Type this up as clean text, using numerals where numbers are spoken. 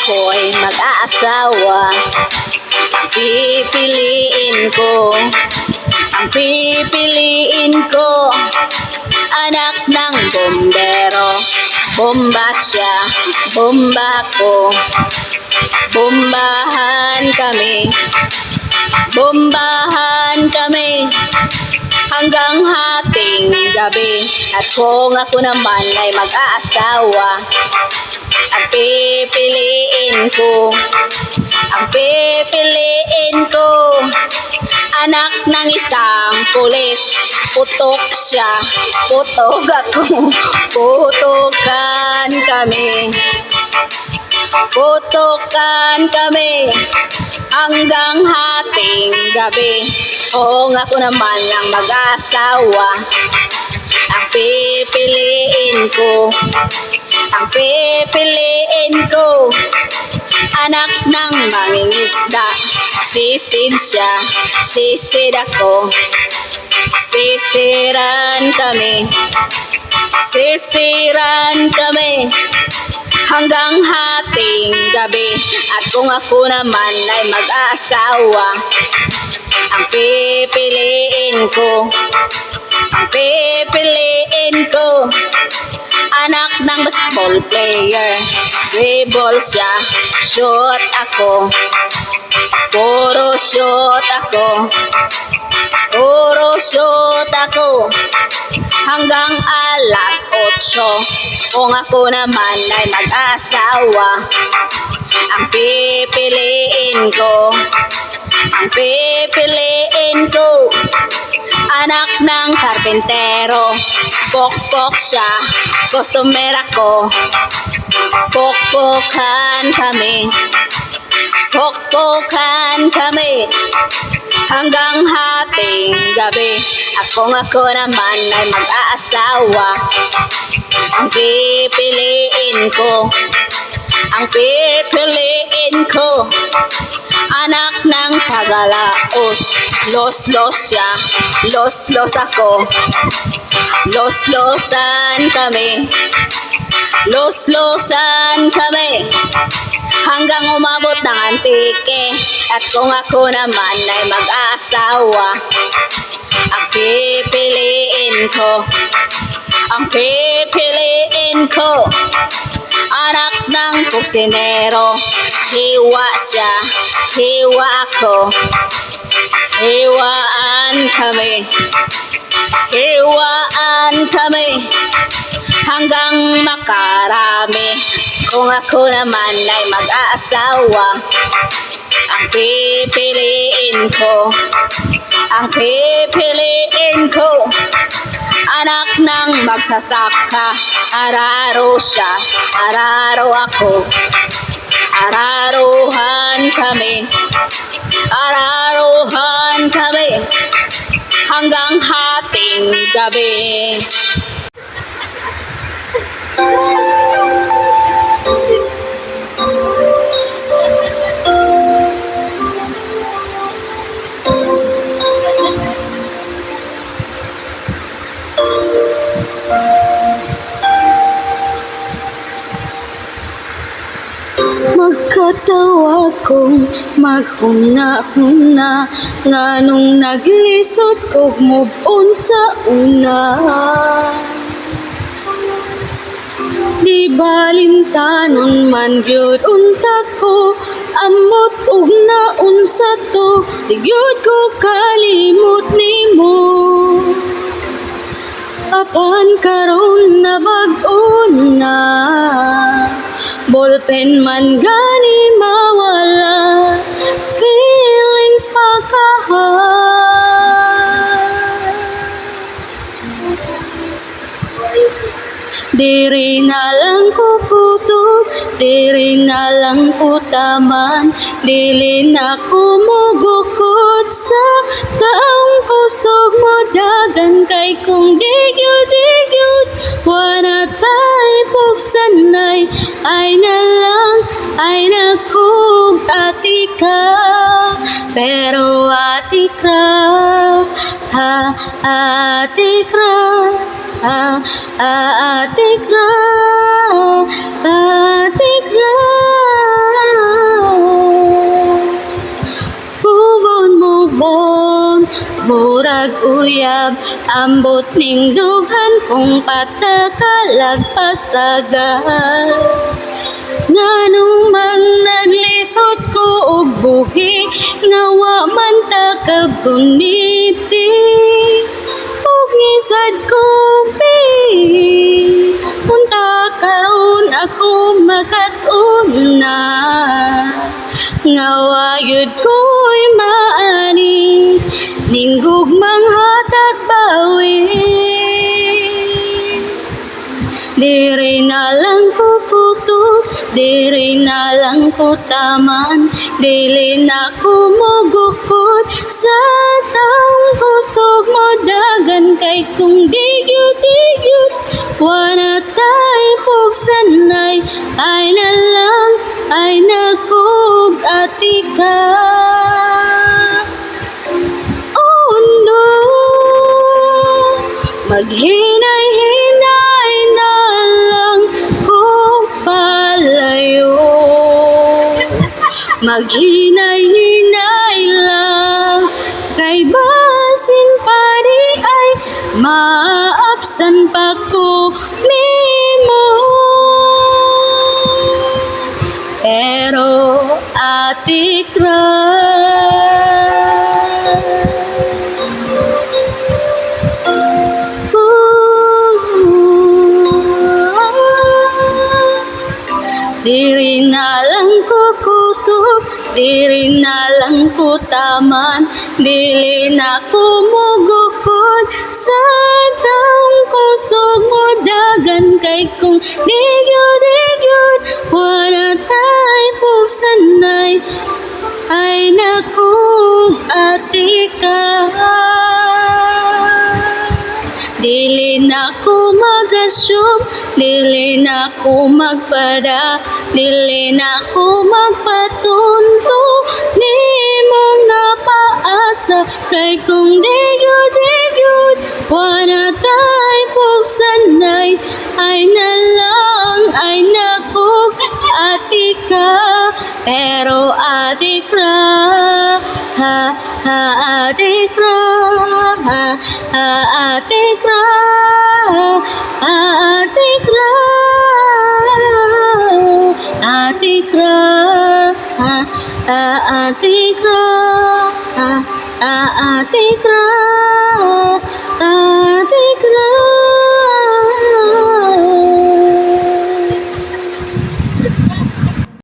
ako'y mag-aasawa, ang pipiliin ko, anak ng bombero. Bomba siya, bomba ko, bombahan kami hanggang hating gabi. At kung ako naman ay mag-aasawa, ang pipiliin ko, anak ng isang pulis. Putok siya, putog ako, putukan kami hanggang hating gabi. Kung ako naman ang mag-asawa, ang pipiliin ko, anak ng mangingisda. Sisid siya, sisid ako, sisiran kami hanggang hating gabi. At kung ako naman ay mag-aasawa, ang pipiliin ko, anak ng basketball player. Dribble siya, shoot ako, puro shoot ako hanggang alas 8. Kung ako naman ay mag-asawa, ang pipiliin ko, anak ng karpentero. Pokpok siya, customer ako, pokpokan kami hanggang hating gabi. At kung ako naman ay mag-aasawa, ang pipiliin ko, anak ng Tagalaos. Los siya, los ako, loslosan kami hanggang umabot ng Antique. At kung ako naman ay mag-aasawa, ang pipiliin ko, anak ng kusinero. Hiwa siya, hiwa ako, hiwaan kami hanggang makarami. Kung ako naman ay mag-aasawa, ang pipiliin ko, anak ng magsasaka. Araro siya, araro ako, araruhan kami hanggang hating gabi. Magkatawa kong maghuna-huna, nganong naglisod kog move on sa una. Di balintanon man gyud unta ko, amot ug naunsa to, di gyud ko kalimot nimo. Apan karon na bag-o na, ballpen man gani mawala, feelings makaha. Diri na lang ko kuto, diri na lang ko taman, dili na ko mugukot sa taong kusog mo dagan kay kung digyud wana tay pugsanay ay na kog ati ka, pero ati ka, ati ka, ati ka, ati ka. kag-uyab, ambot ning dughan kung patakalag pasagal. Nganong mang naglisod ko og buhi, nawa man ta kagkuniti, ug ngisad ko punta karon ako makatuna, ngawayod ko'y maani, ning gugmang hatag bawi. Diri na lang ko kuto, diri na lang ko taman, dili na ko mogukod sa taong kusog mo dagan kay kung digyud wana tay pugsanay, ay na lang ay nakog atika. Oh no, maghinay-hinay na lang ko palayo, maghinay-hinay lang kay basin pa di ay maapsan pa ko nimo. Pero Ate diri na lang ko kuto, diri na lang ko taman, dili na ko mogukod sa taong kusog mo dagan kay kung digyud wala tay pugsanay, ay nakog atika. Dili na ko mag-assume, dili na ko magpada, dili na ko magpatunto, di mo napaasa kay kung digyud wana tay pugsanay, ay na lang ay nakog atika. Pero atikra, ha ha atikra, ha ha atikra, ha atikra, atikra, ha ha atikra, ha ha atikra.